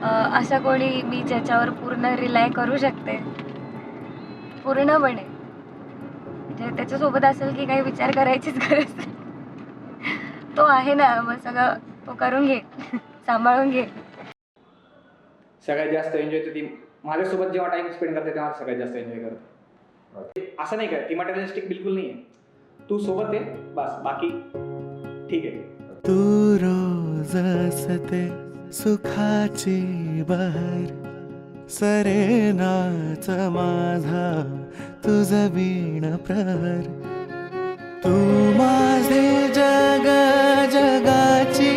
असा कोणी मी ज्याच्यावर पूर्ण रिलाय करू शकते पूर्णपणे, म्हणजे त्याच्यासोबत असेल की काही विचार करायचीच गरज नाही. तो आहे ना, मग सगळं तो करून घे. सांभाळून घे. सगळ्यात जास्त एन्जॉय तर ती माझ्यासोबत जेव्हा टाइम स्पेंड करते तेव्हा सगळ्यात जास्त एन्जॉय करते. असं नाही का ती मटेरियलिस्टिक बिलकुल नाही आहे. तू सोबत आहे बस, बाकी ठीक आहे. तू रोज असते सुखाची बहर, सरेनाच माझा तुझ वीण प्रहर. तू माझे जग जगाची